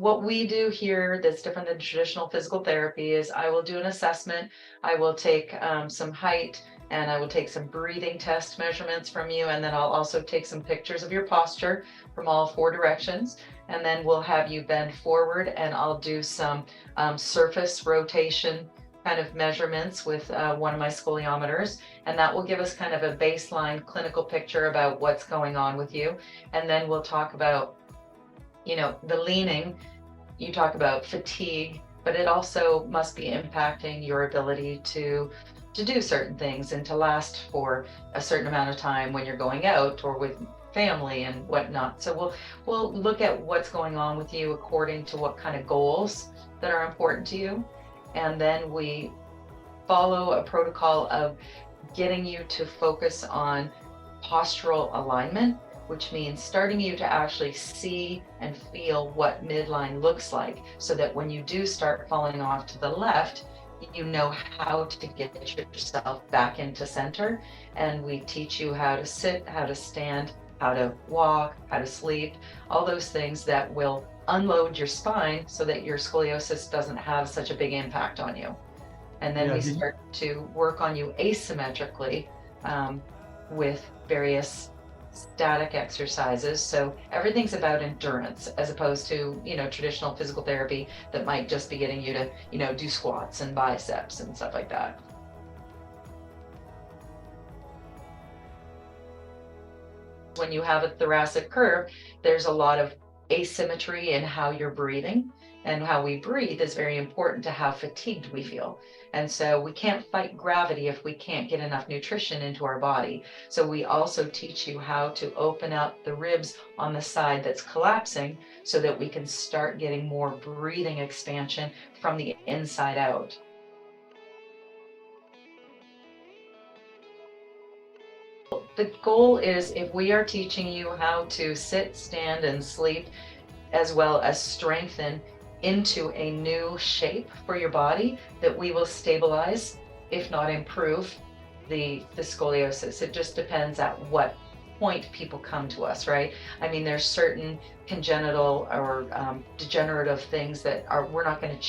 what we do here that's different than traditional physical therapy is I will do an assessment. I will take some height and I will take some breathing test measurements from you. And then I'll also take some pictures of your posture from all 4 directions. And then we'll have you bend forward and I'll do some surface rotation kind of measurements with one of my scoliometers. And that will give us kind of a baseline clinical picture about what's going on with you. And then we'll talk about, the leaning. You talk about fatigue, but it also must be impacting your ability to do certain things and to last for a certain amount of time when you're going out or with family and whatnot. So we'll look at what's going on with you according to what kind of goals that are important to you. And then we follow a protocol of getting you to focus on postural alignment, which means starting you to actually see and feel what midline looks like, so that when you do start falling off to the left, you know how to get yourself back into center. And we teach you how to sit, how to stand, how to walk, how to sleep, all those things that will unload your spine so that your scoliosis doesn't have such a big impact on you. And then we start to work on you asymmetrically with various static exercises. So everything's about endurance as opposed to, traditional physical therapy that might just be getting you to, do squats and biceps and stuff like that. When you have a thoracic curve, there's a lot of asymmetry in how you're breathing, and how we breathe is very important to how fatigued we feel. And so we can't fight gravity if we can't get enough nutrition into our body. So we also teach you how to open up the ribs on the side that's collapsing so that we can start getting more breathing expansion from the inside out. The goal is, if we are teaching you how to sit, stand, and sleep, as well as strengthen into a new shape for your body, that we will stabilize, if not improve, the scoliosis. It just depends at what point people come to us, right? I mean, there's certain congenital or degenerative things that we're not going to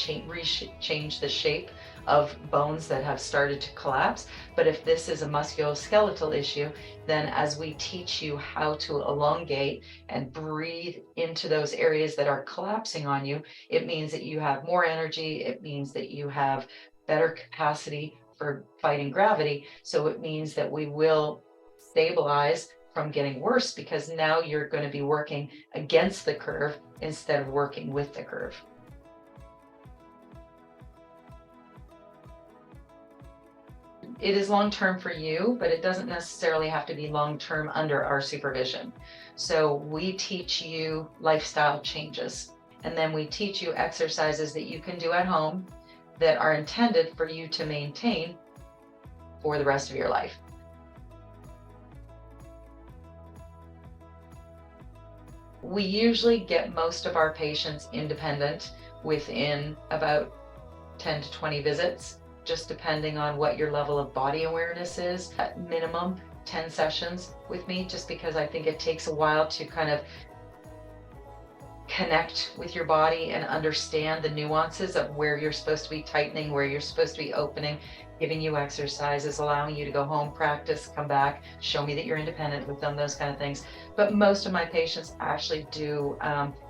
change the shape of bones that have started to collapse. But if this is a musculoskeletal issue, then as we teach you how to elongate and breathe into those areas that are collapsing on you, it means that you have more energy. It means that you have better capacity for fighting gravity. So it means that we will stabilize from getting worse, because now you're going to be working against the curve instead of working with the curve. It is long-term for you, but it doesn't necessarily have to be long-term under our supervision. So we teach you lifestyle changes, and then we teach you exercises that you can do at home that are intended for you to maintain for the rest of your life. We usually get most of our patients independent within about 10 to 20 visits, just depending on what your level of body awareness is. At minimum 10 sessions with me, just because I think it takes a while to kind of connect with your body and understand the nuances of where you're supposed to be tightening, where you're supposed to be opening, giving you exercises, allowing you to go home, practice, come back, show me that you're independent with them, those kind of things. But most of my patients actually do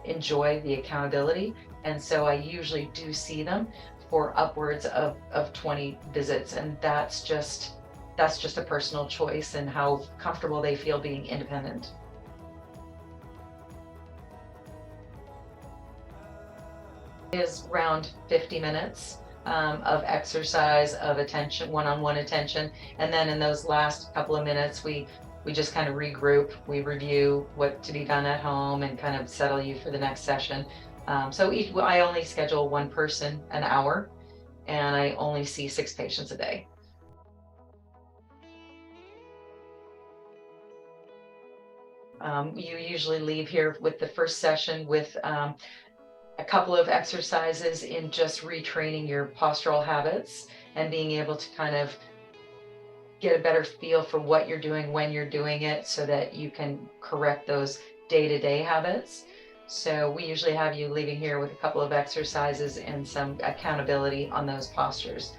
enjoy the accountability. And so I usually do see them for upwards of 20 visits. And that's just a personal choice and how comfortable they feel being independent. Is around 50 minutes of exercise, of attention, one-on-one attention. And then in those last couple of minutes, we just kind of regroup, we review what to be done at home and kind of settle you for the next session. So I only schedule one person an hour, and I only see 6 patients a day. You usually leave here with the first session with a couple of exercises in just retraining your postural habits and being able to kind of get a better feel for what you're doing when you're doing it, so that you can correct those day-to-day habits. So we usually have you leaving here with a couple of exercises and some accountability on those postures.